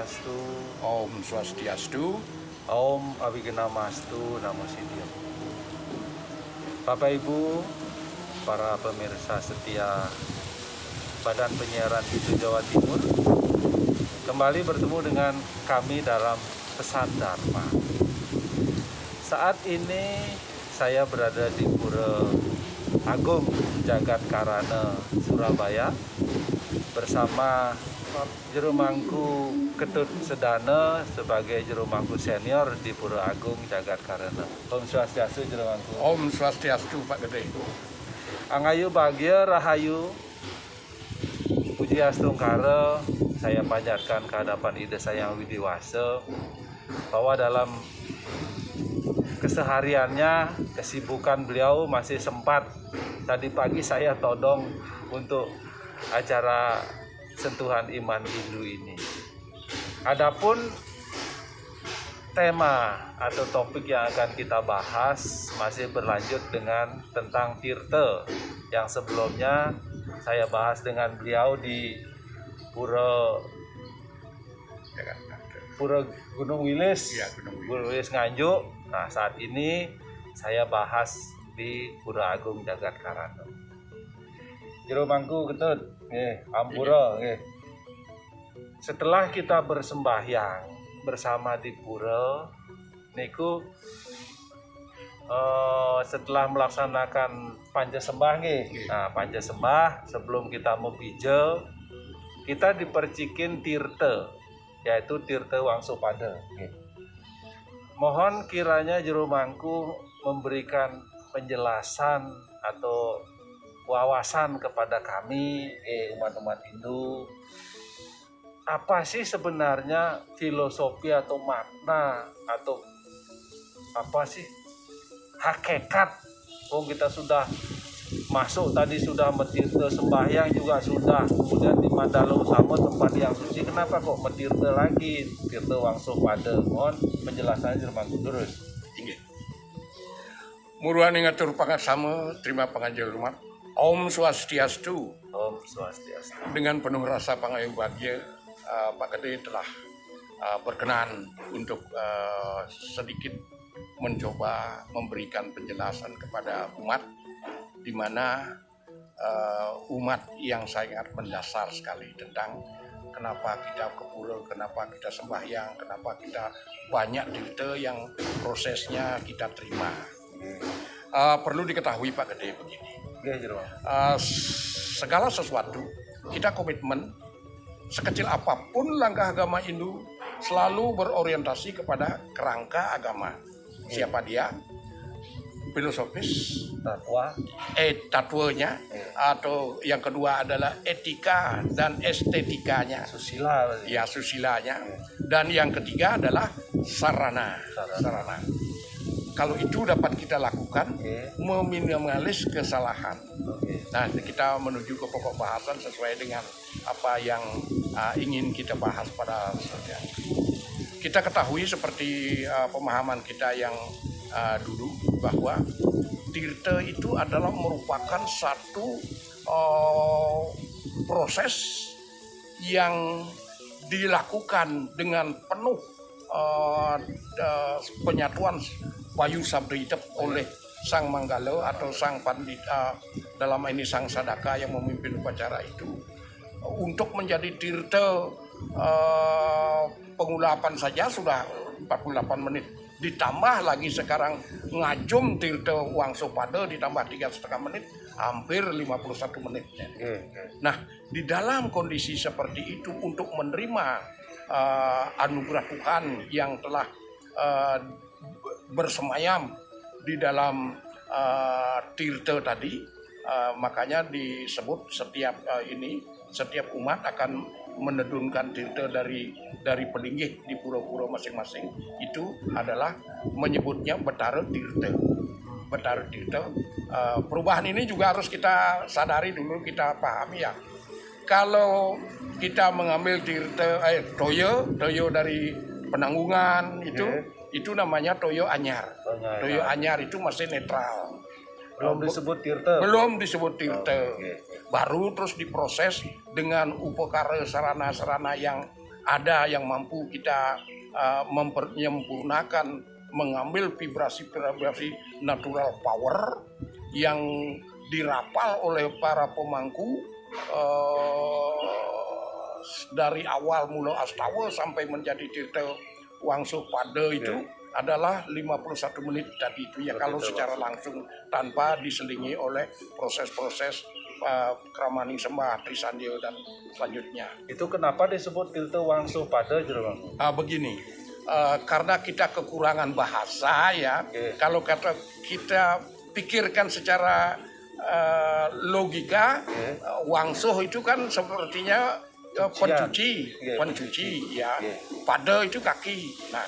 Swastiastu. Om Swastiastu. Om Abigenamastu Namo Sidya. Bapak Ibu, para pemirsa setia Badan Penyiaran Itu Jawa Timur, kembali bertemu dengan kami dalam Pesan Dharma. Saat ini saya berada di Pura Agung Jagat Karana, Surabaya, bersama Juru Mangku Ketut Sedana sebagai Juru Mangku Senior di Pura Agung Jagat Karana. Om Swastiastu, Juru Mangku. Om Swastiastu, Pak Gede. Angayu Bagya Rahayu, Puji Astungkara, saya panjatkan kehadapan Ida Sayang Widiwasa bahwa dalam kesehariannya, kesibukan beliau masih sempat. Tadi pagi saya todong untuk acara sentuhan iman Hindu ini. Adapun tema atau topik yang akan kita bahas masih berlanjut dengan tentang tirta yang sebelumnya saya bahas dengan beliau di Pura Gunung Wilis, Ya, Gunung Wilis Nganjuk. Nah, saat ini saya bahas di Pura Agung Jagat Karana. Jero Mangku Ketut, Ampura, Setelah kita bersembahyang bersama di pura, niku setelah melaksanakan pancasembah, Nah, pancasembah sebelum kita membija, kita dipercikin tirta, yaitu tirta Wangsupada. Mohon kiranya Jero Mangku memberikan penjelasan atau wawasan kepada kami umat-umat Hindu, apa sih sebenarnya filosofi atau makna atau apa sih hakikat. Kita sudah masuk tadi, sudah mentirta sembahyang juga sudah, kemudian di Mandalo sama tempat yang suci, kenapa kok mentirta lagi tirta Wangsupada? Mohon penjelasannya Jero Mangku terus. Muruan ngatur pangasama, terima pangajar rumah. Om Swastiastu. Om Swastiastu. Dengan penuh rasa pangayu bahagia, Pak Gede telah berkenan untuk sedikit mencoba memberikan penjelasan kepada umat, di mana umat yang sangat mendasar sekali tentang kenapa kita ke pura, kenapa kita sembahyang, kenapa kita banyak tirta yang prosesnya kita terima. Perlu diketahui Pak Gede begini. Segala sesuatu kita komitmen, sekecil apapun langkah agama Hindu selalu berorientasi kepada kerangka agama. Siapa dia? Filosofis, tatwanya, atau yang kedua adalah etika dan estetikanya, susila, ya susilanya, dan yang ketiga adalah sarana. Kalau itu dapat kita lakukan, meminimalis kesalahan. Nah, kita menuju ke pokok bahasan sesuai dengan apa yang ingin kita bahas pada saat ini. Kita ketahui seperti pemahaman kita yang dulu bahwa tirta itu adalah merupakan satu proses yang dilakukan dengan penuh penyatuan Wayu Sabda Hitep oleh Sang Manggala atau Sang Pandita, dalam ini Sang Sadaka yang memimpin upacara itu, untuk menjadi tirta pengulapan saja sudah 48 menit. Ditambah lagi sekarang ngajum tirta Wangsupada ditambah 3,5 menit, hampir 51 menit. Nah, di dalam kondisi seperti itu untuk menerima anugerah Tuhan yang telah bersemayam di dalam tirta tadi, makanya disebut setiap umat akan menedunkan tirta dari pelinggih di pura-pura masing-masing. Itu adalah menyebutnya Betara Tirta. Perubahan ini juga harus kita sadari dulu, kita pahami ya. Kalau kita mengambil tirta toyo dari Penanggungan itu namanya toyo anyar. Toyo anyar itu masih netral. Belum disebut tirta. Belum disebut tirta. Baru terus diproses dengan upakara sarana-sarana yang ada yang mampu kita menyempurnakan, mengambil vibrasi-vibrasi natural power yang dirapal oleh para pemangku dari awal mula Astawa sampai menjadi Tirta Wangsuh Pada itu adalah 51 menit tadi itu ya, kalau secara langsung tanpa diselingi oleh proses-proses Kramaning Sembah, Trisandio dan selanjutnya. Itu kenapa disebut Tirta Wangsuh Pada Jero Mangku? Begini, karena kita kekurangan bahasa ya. Kalau kita pikirkan secara logika, wangsuh itu kan sepertinya pencuci ya. Pada itu kaki. Nah,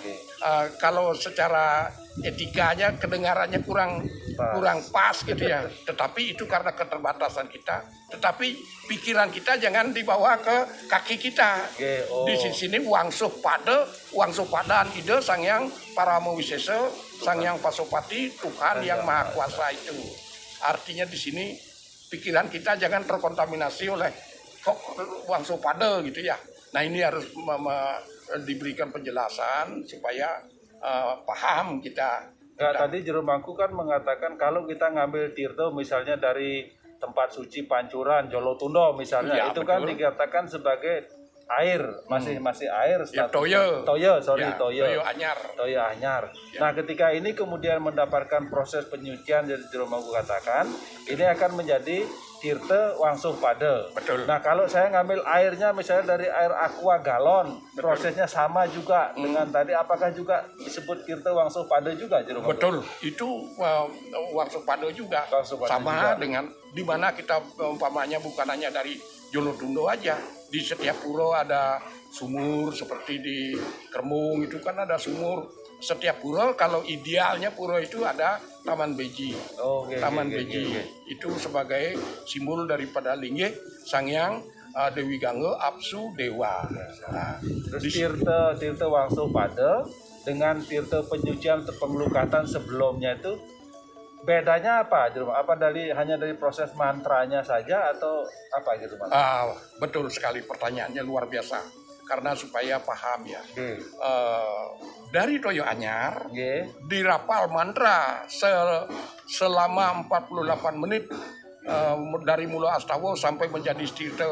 kalau secara etikanya kedengarannya kurang pas gitu ya. Tetapi itu karena keterbatasan kita. Tetapi pikiran kita jangan dibawa ke kaki kita. Di sini wangsuh padaan ide Sang Hyang Paramawisesa, Sang Hyang Pasopati, Tuhan yang Maha Kuasa itu. Artinya di sini pikiran kita jangan terkontaminasi oleh kok wangsuh pada gitu ya. Nah, ini harus diberikan penjelasan supaya paham kita. Nah, tadi Jero Mangku kan mengatakan kalau kita ngambil tirta misalnya dari tempat suci Pancuran, Jolotundo misalnya, itu betul. Kan dikatakan sebagai air, masih air. Ya, toyo anyar. Ya. Nah, ketika ini kemudian mendapatkan proses penyucian, jadi Jero Mangku katakan ini akan menjadi tirta wangsuh pada. Betul. Nah, kalau saya ngambil airnya misalnya dari air aqua galon, prosesnya sama juga dengan tadi, apakah juga disebut tirta wangsuh pada juga, Jero Mangku? Betul. Itu wangsuh pada juga. Sama dengan di mana kita umpamanya bukan hanya dari Jolotundo aja. Di setiap pura ada sumur, seperti di Kermung itu kan ada sumur. Setiap pura, kalau idealnya pura itu ada Taman Beji. Taman Beji itu sebagai simbol daripada linggih Sang Hyang Dewi Gangga Apsu Dewa. Nah, terus tirta wangsuh pada dengan tirta penyucian pengelukatan sebelumnya itu bedanya apa, Jero? Apa hanya dari proses mantranya saja atau apa gitu, Mas? Betul sekali, pertanyaannya luar biasa. Karena supaya paham ya. Dari Toyo Anyar dirapal mantra selama 48 menit dari mula Astawa sampai menjadi tirta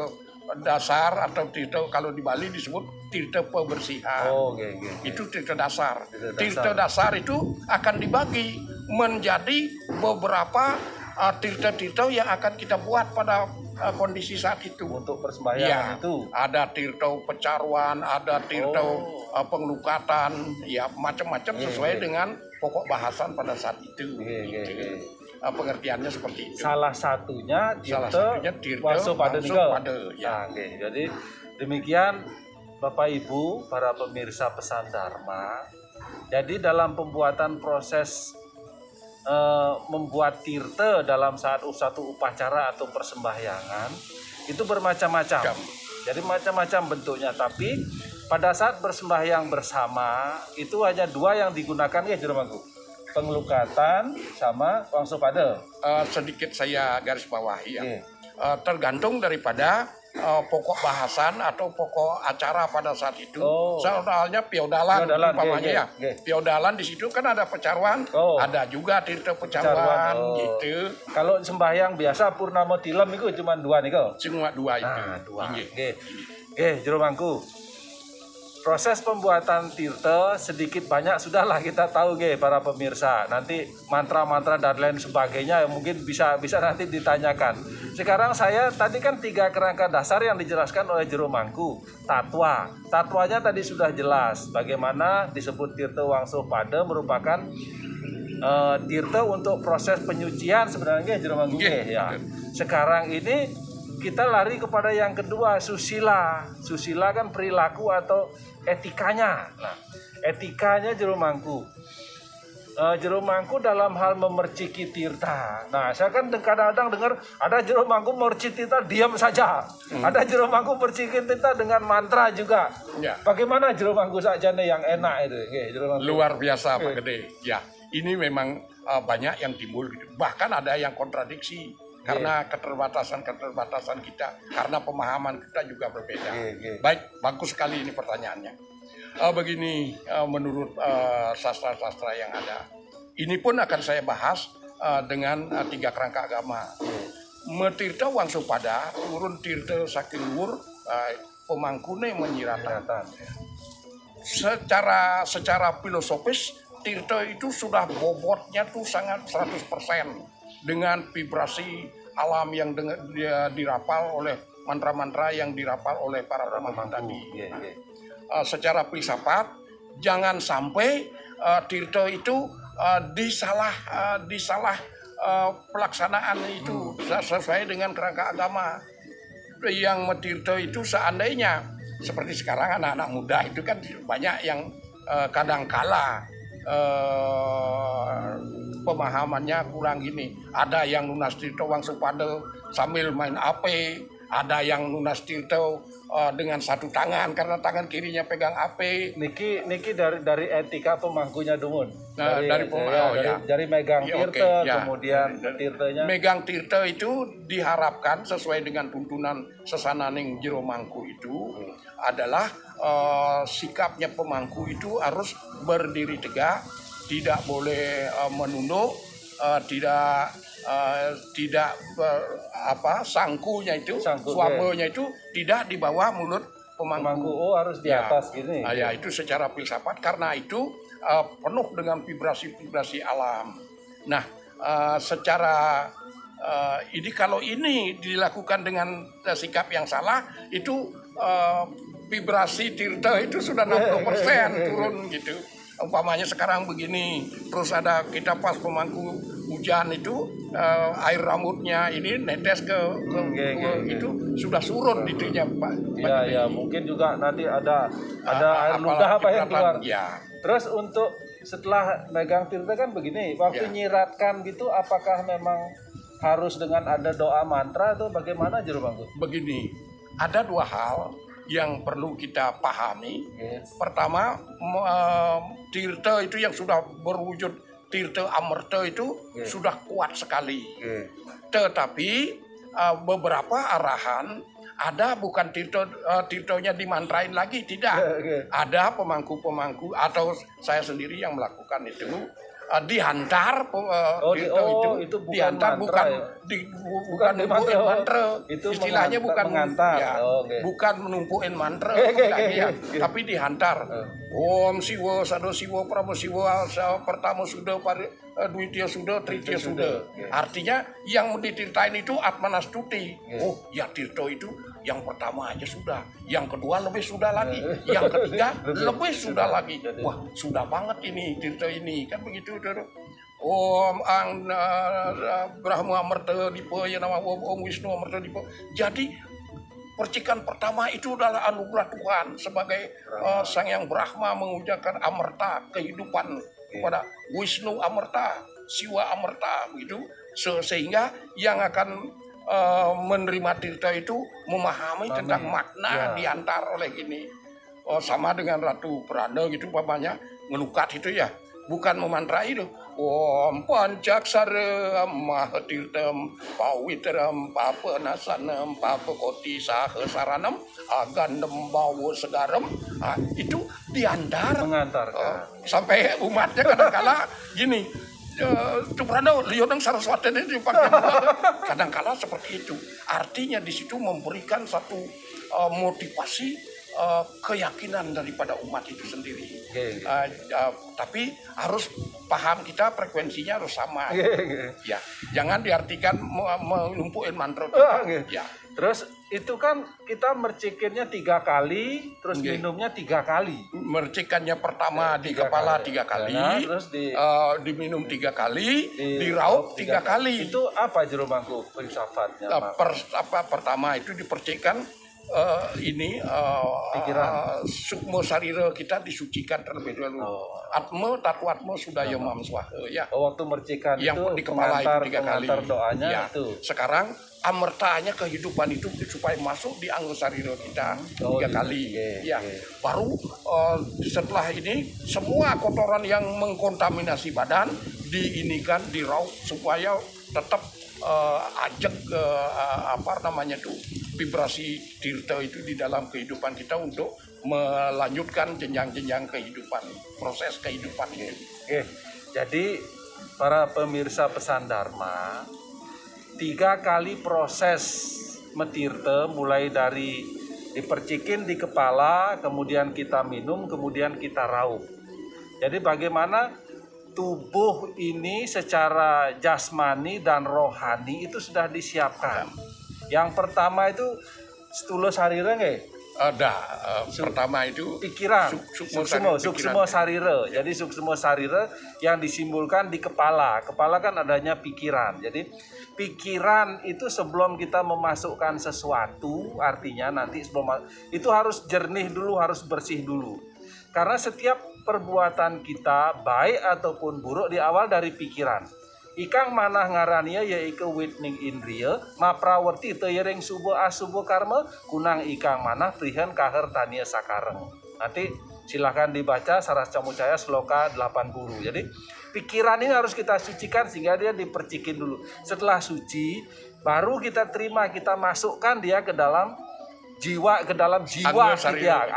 dasar atau tirta, kalau di Bali disebut tirta pebersihan. Itu tirta dasar. Tirta dasar itu akan dibagi menjadi beberapa tirta-tirta yang akan kita buat pada kondisi saat itu. Untuk persembahyangan itu ada tirta pecaruan, ada tirta pengelukatan, ya macam-macam sesuai dengan pokok bahasan pada saat itu. Pengertiannya seperti itu. Salah satunya tirta wangsuh pada. Ya. Jadi demikian Bapak Ibu para pemirsa Pesan Dharma. Jadi dalam pembuatan proses membuat tirta dalam satu upacara atau persembahyangan itu bermacam-macam. Jadi macam-macam bentuknya, tapi pada saat bersembahyang bersama itu hanya dua yang digunakan ya, Jero Mangku. Pengelukatan sama wangsuh pada. Sedikit saya garis bawahi ya. Tergantung daripada pokok bahasan atau pokok acara pada saat itu. Soalnya piodalan umpamanya Piodalan di situ kan ada pecaruan, ada juga tirta pecaruan gitu. Kalau sembahyang biasa purnama tilem itu cuma dua nih kok. Cuma dua itu. Dua. Jero Mangku. Proses pembuatan tirta sedikit banyak sudahlah kita tahu para pemirsa. Nanti mantra-mantra dan lain sebagainya mungkin bisa nanti ditanyakan. Sekarang saya tadi kan 3 kerangka dasar yang dijelaskan oleh Jero Mangku. Tatwanya tadi sudah jelas bagaimana disebut tirta wangsuh pada merupakan tirta untuk proses penyucian sebenarnya, Jero Mangku. Sekarang ini kita lari kepada yang kedua, susila. Susila kan perilaku atau etikanya. Nah, etikanya Jero Mangku. Jero Mangku dalam hal memerciki tirta. Nah, saya kan kadang-kadang dengar ada Jero Mangku memerciki tirta diam saja. Ada Jero Mangku memerciki tirta dengan mantra juga. Bagaimana Jero Mangku saja yang enak itu? Jero Mangku. Luar biasa Pak Gede. Ya, ini memang banyak yang timbul gitu. Bahkan ada yang kontradiksi. karena keterbatasan kita, karena pemahaman kita juga berbeda. Baik, bagus sekali ini pertanyaannya. Begini, menurut sastra-sastra yang ada, ini pun akan saya bahas dengan 3 kerangka agama. Metirta Wangsupada turun tirta saking luhur pemangkune menyiratan. Secara filosofis tirta itu sudah bobotnya tuh sangat 100% dengan vibrasi alam yang dirapal oleh mantra-mantra yang dirapal oleh para pemangku tadi. Secara filsafat jangan sampai tirta itu disalah pelaksanaan itu sesuai dengan kerangka agama. Yang metirta itu seandainya seperti sekarang anak-anak muda itu kan banyak yang kadangkala pemahamannya kurang gini. Ada yang lunas tirta Wangsupada sambil main AP, ada yang lunas tirta dengan satu tangan karena tangan kirinya pegang AP. Niki dari etika pemangkunya Dungun. Dari megang Ya, tirta, ya. kemudian tirtanya. Megang tirta itu diharapkan sesuai dengan tuntunan sesananing jero mangku itu adalah sikapnya pemangku itu harus berdiri tegak, tidak boleh menunduk, tidak sangkunya itu, suabonya itu tidak di bawah mulut pemangku. Harus di atas gini. Ya, itu secara filsafat karena itu penuh dengan vibrasi-vibrasi alam. Nah, secara ini kalau ini dilakukan dengan sikap yang salah, itu vibrasi tirta itu sudah 60% turun gitu. Umpamanya sekarang begini, terus ada kita pas pemangku hujan itu air rambutnya ini netes ke itu sudah surut itunya Pak. Ya, mungkin juga nanti ada air ludah apa yang keluar. Ya. Terus untuk setelah megang tirta kan begini, waktu nyiratkan gitu apakah memang harus dengan ada doa mantra atau bagaimana Jero Mangku? Begini, ada 2 hal yang perlu kita pahami. Pertama, tirta itu yang sudah berwujud tirta amerta itu sudah kuat sekali. Tetapi beberapa arahan ada bukan tirtonya dimantrain lagi, tidak. Ada pemangku-pemangku atau saya sendiri yang melakukan itu dihantar itu dihantar bukan numpuin mantra. Itu istilahnya bukan mengantar. Bukan menumpuin mantra, tapi dihantar. Om Siwa Sado Siwa Pramo Siwa pertama sudah Dwitya sudah Tritya sudah. Artinya yang ditirtain itu Atmanastuti. Oh ya, tirto itu yang pertama aja sudah, yang kedua lebih sudah lagi, yang ketiga lebih sudah lagi. Wah, sudah banget ini tirta ini, kan begitu. Om Brahma Amerta Dipa, ya nama Om Wisnu Amerta Dipa. Jadi percikan pertama itu adalah anugerah Tuhan sebagai Sang Yang Brahma mengucapkan amerta kehidupan kepada Wisnu Amerta, Siwa Amerta begitu, sehingga yang akan menerima tirta itu memahami tentang makna diantar oleh ini. Sama dengan Ratu Prana gitu umpamanya ngelukat itu ya, bukan memantrai itu. Om Pancaksara Mahatirtam Pawitram Papenasanam Papakoti Sahasaranam Agandem Bawa Segaram. Itu diantar mengantarkan sampai umatnya kadang-kala gini. Tuprano Lionang Saraswati ini dipakai kadang-kala seperti itu. Artinya di situ memberikan satu motivasi keyakinan daripada umat itu sendiri. Tapi harus paham kita frekuensinya harus sama. Ya, jangan diartikan menumpuin mantra. Ya. Terus itu kan kita mercikinnya 3 kali, terus minumnya 3 kali. Mercikannya pertama di kepala 3 kali, terus diminum 3 kali, diraup 3 kali. Itu apa Jero Mangku filsafatnya? Pertama itu dipercikan sukmo sarira kita disucikan terlebih dahulu. Atma tatu atma sudah yamam swaha ya. Waktu mercikan yang itu di kepala itu 3 kali. Doanya ya. itu. Sekarang amertanya kehidupan itu supaya masuk di anggo sarira kita 3 kali. Baru setelah ini semua kotoran yang mengkontaminasi badan diinikan diraup supaya tetap ajak apa namanya tuh vibrasi tirta itu di dalam kehidupan kita untuk melanjutkan jenjang-jenjang kehidupan, proses kehidupan itu. Oke, jadi para pemirsa Pesan Dharma, 3 kali proses metirte, mulai dari dipercikin di kepala, kemudian kita minum, kemudian kita raup. Jadi bagaimana tubuh ini secara jasmani dan rohani itu sudah disiapkan. Yang pertama itu stula sarira nggih? Ada pertama itu Pikiran, suksmo suksmo sarira. Jadi suksmo sarira yang disimbolkan di kepala. Kepala kan adanya pikiran. Jadi pikiran itu sebelum kita memasukkan sesuatu, artinya nanti sebelum itu harus jernih dulu, harus bersih dulu. Karena setiap perbuatan kita baik ataupun buruk di awal dari pikiran. Ikang manah ngarania ya ike witning indriya maprawerti teyering subuh asubuh karma kunang ikang manah prihen kahar tania sakareng. Nanti silahkan dibaca Saras Camucaya Sloka 80. Jadi pikiran ini harus kita sucikan sehingga dia dipercikin dulu. Setelah suci baru kita terima, kita masukkan dia ke dalam jiwa,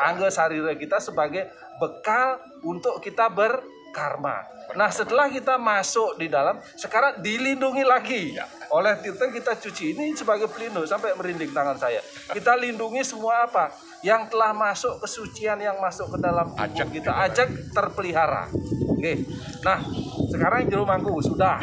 angga sarira kita sebagai bekal untuk kita berkarma. Nah setelah kita masuk di dalam, sekarang dilindungi lagi oleh tirta, kita cuci ini sebagai pelindung. Sampai merinding tangan saya. Kita lindungi semua apa yang telah masuk kesucian, yang masuk ke dalam tubuh kita, ajak terpelihara. Oke. Nah sekarang jero mangku sudah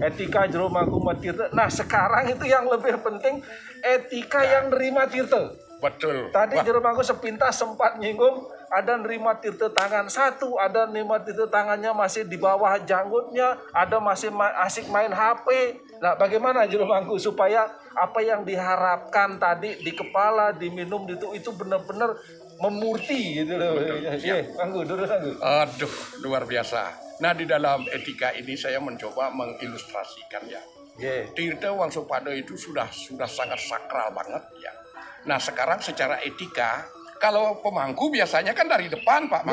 etika jero mangku tirta. Nah sekarang itu yang lebih penting etika yang nerima tirta. Betul. Tadi jero mangku sepintas sempat nyinggung, ada nerima tirta tangan satu, ada nerima tirta tangannya masih di bawah janggutnya, ada masih asik main HP. Nah, bagaimana jero mangku supaya apa yang diharapkan tadi di kepala, diminum itu benar-benar memurti gitu loh. Mangku, Aduh, luar biasa. Nah, di dalam etika ini saya mencoba mengilustrasikan ya. Tirta Wangsopada itu sudah sangat sakral banget ya. Nah, sekarang secara etika, kalau pemangku biasanya kan dari depan Pak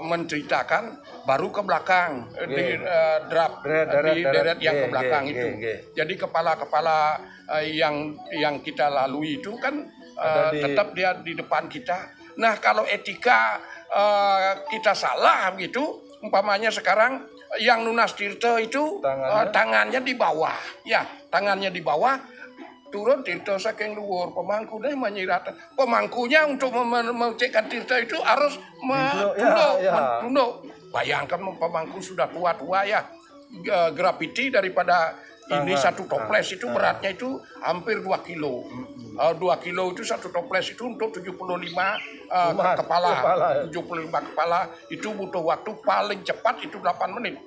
menceritakan, baru ke belakang di deret yang ke belakang itu. Jadi kepala-kepala yang kita lalui itu kan tetap dia di depan kita. Nah kalau etika kita salah gitu, umpamanya sekarang yang Nunas Tirta itu tangannya di bawah, ya tangannya di bawah. Turun tirta saking luar, pemangku dan menyirat. Pemangkunya untuk mengecekkan tirta itu harus menunduk. Bayangkan pemangku sudah tua-tua ya, graviti daripada ini satu toples itu beratnya itu hampir 2 kilo. 2 kilo itu satu toples itu untuk 75 kepala. 75 kepala itu butuh waktu paling cepat itu 8 menit.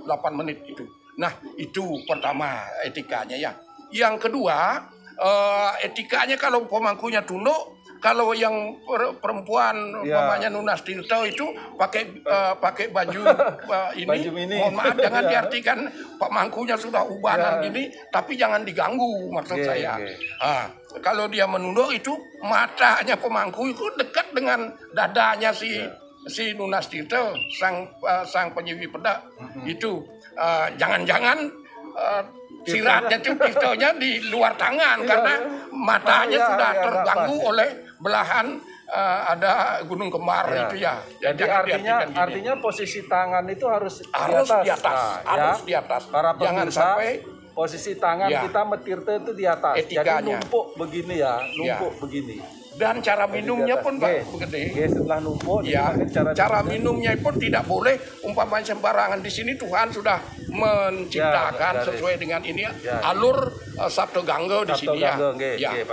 8 menit itu. Nah itu pertama etikanya ya. Yang kedua, etikanya kalau pemangkunya tunduk, kalau yang perempuan umpamanya Nunas Tirta itu pakai baju ini. Mohon maaf jangan diartikan pemangkunya sudah ubanan gini, tapi jangan diganggu maksud saya. Kalau dia menunduk itu matanya pemangku itu dekat dengan dadanya si Nunas Tirta, sang penyiwi pedak itu. Jangan-jangan siratnya itu pistolnya di luar tangan karena matanya sudah terganggu oleh belahan ada gunung kembar itu ya. Jadi artinya posisi tangan itu harus di atas. Harus di atas. Jangan sampai posisi tangan kita metirte itu di atas. Etikanya. Jadi numpuk begini ya, begini. Dan cara minumnya pun Pak Gede. Setelah numpuk, cara minumnya pun tidak boleh umpamanya sembarangan. Di sini Tuhan sudah menciptakan sesuai dengan ini alur Sabto Gangga di sini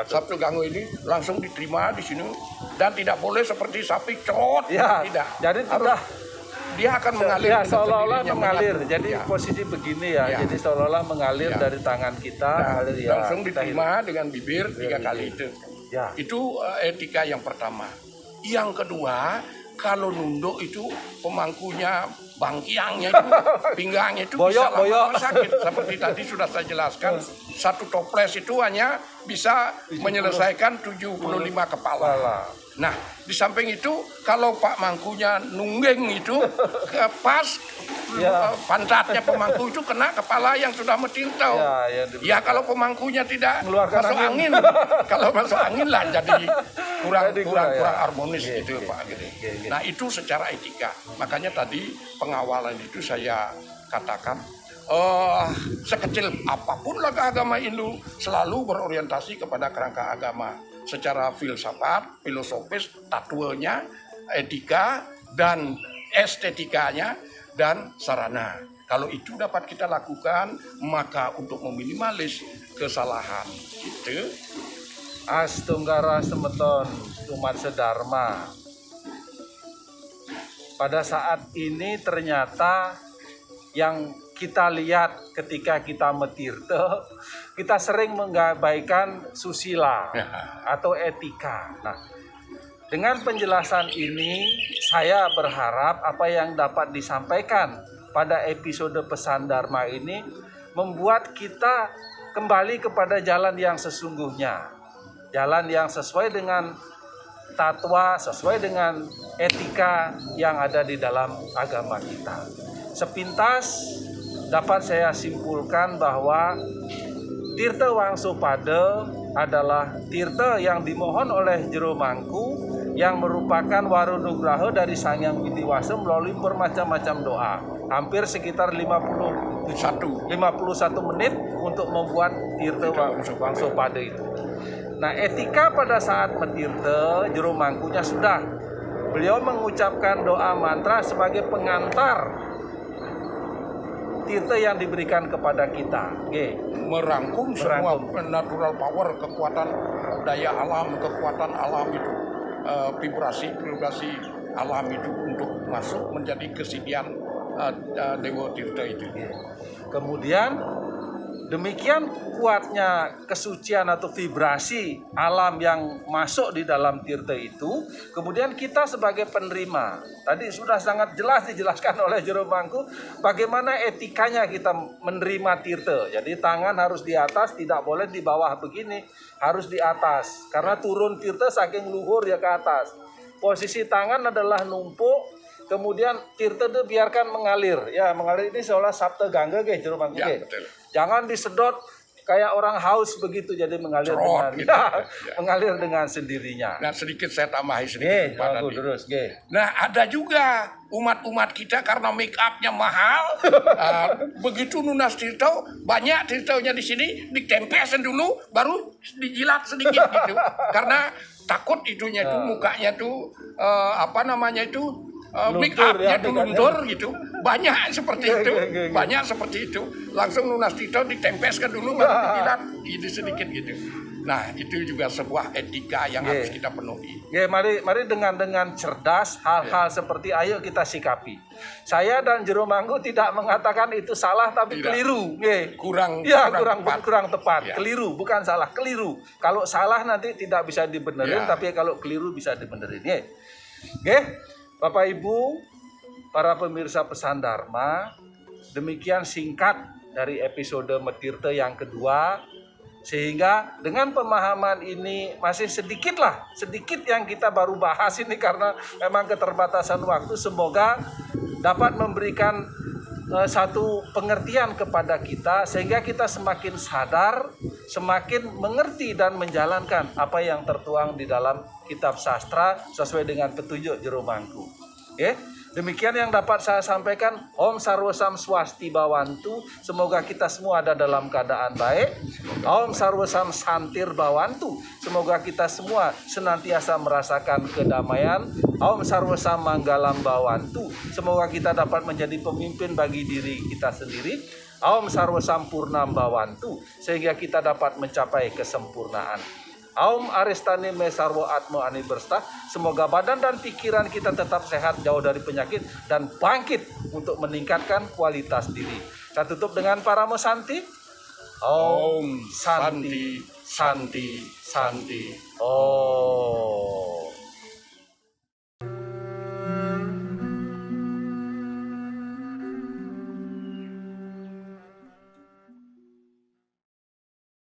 Sabto Gangga ini langsung diterima di sini dan tidak boleh seperti sapi cerot. Tidak. Jadi dia akan mengalir seolah-olah mengalir. Jadi posisi begini ya. Jadi seolah-olah mengalir dari tangan kita. Langsung diterima dengan bibir 3 kali itu. Itu etika yang pertama. Yang kedua, kalau nunduk itu pemangkunya bangkiangnya itu pinggangnya itu bisa lama sakit. Seperti tadi sudah saya jelaskan, satu toples itu hanya bisa menyelesaikan 75 kepala. Nah, di samping itu kalau Pak Mangkunya nunggeng itu pas Ya. pantatnya pemangku itu kena kepala yang sudah metirta. Ya kalau pemangkunya tidak Mengeluarkan masuk angin, kalau masuk angin lah jadi kurang harmonis gitu Pak. Gitu. Nah itu secara etika. Makanya tadi pengawalan itu saya katakan sekecil apapun lembaga agama Hindu selalu berorientasi kepada kerangka agama secara filsafat, filosofis, tatuanya, etika dan estetikanya dan sarana. Kalau itu dapat kita lakukan, maka untuk meminimalis kesalahan itu Astunggara Semeton umat sedharma. Pada saat ini ternyata yang kita lihat ketika kita metirta, kita sering mengabaikan susila atau etika. Nah, dengan penjelasan ini, saya berharap apa yang dapat disampaikan pada episode Pesan Dharma ini membuat kita kembali kepada jalan yang sesungguhnya. Jalan yang sesuai dengan tatwa, sesuai dengan etika yang ada di dalam agama kita. Sepintas dapat saya simpulkan bahwa Tirta Wangsopada adalah tirta yang dimohon oleh Jero Mangku yang merupakan warunugraha dari Sang Hyang Widi-Wasa melalui bermacam-macam doa. Hampir sekitar 51 menit untuk membuat Tirta Wangsopada itu. Nah, etika pada saat metirta Jero Mangkunya sudah. Beliau mengucapkan doa mantra sebagai pengantar tirta yang diberikan kepada kita. Merangkum semua natural power, kekuatan daya alam, kekuatan alam itu, vibrasi alam itu untuk masuk menjadi kesediaan Dewa Tirta itu. Kemudian demikian kuatnya kesucian atau vibrasi alam yang masuk di dalam tirta itu, kemudian kita sebagai penerima, tadi sudah sangat jelas dijelaskan oleh Jero Mangku bagaimana etikanya kita menerima tirta. Jadi tangan harus di atas, tidak boleh di bawah begini, harus di atas. Karena turun tirta saking luhur ya ke atas. Posisi tangan adalah numpuk, kemudian tirta itu biarkan mengalir. Ya, mengalir ini seolah sabta gangga Jero Mangku. Ya, betul. Jangan disedot kayak orang haus begitu, jadi mengalir mengalir dengan sendirinya. Nah, sedikit saya tambahi sedikit terus. Nah, ada juga umat-umat kita karena make upnya mahal, begitu nunas tirta, banyak tirtanya di sini ditempesin dulu, baru dijilat sedikit gitu, karena takut itunya tuh mukanya tuh make up-nya tuh luntur gitu. Banyak seperti itu. Banyak seperti itu. Langsung nunas tirta ditempeskan dulu baru dijilat gitu sedikit gitu. Nah, itu juga sebuah etika yang harus kita penuhi. Mari dengan cerdas hal-hal seperti ayo kita sikapi. Saya dan Jero Mangku tidak mengatakan itu salah tapi keliru. Kurang tepat. Keliru, bukan salah, keliru. Kalau salah nanti tidak bisa dibenerin, tapi kalau keliru bisa dibenerin. Bapak Ibu, para pemirsa Pesan Dharma, demikian singkat dari episode Metirta yang kedua, sehingga dengan pemahaman ini masih sedikit yang kita baru bahas ini karena memang keterbatasan waktu. Semoga dapat memberikan satu pengertian kepada kita sehingga kita semakin sadar, semakin mengerti dan menjalankan apa yang tertuang di dalam kitab sastra sesuai dengan petunjuk Jero Mangku. Demikian yang dapat saya sampaikan. Om Sarwo Sam Swasti Bawantu. Semoga kita semua ada dalam keadaan baik. Om Sarwo Sam Santir Bawantu. Semoga kita semua senantiasa merasakan kedamaian. Om Sarwo Sam Manggalam Bawantu. Semoga kita dapat menjadi pemimpin bagi diri kita sendiri. Om Sarwo Sam Purnam Bawantu. Sehingga kita dapat mencapai kesempurnaan. Aum Aristani Mesarwo Atmo Ani Berstah. Semoga badan dan pikiran kita tetap sehat, jauh dari penyakit, dan bangkit untuk meningkatkan kualitas diri. Saya tutup dengan Paramo Santi. Om Santi Santi Santi. Om.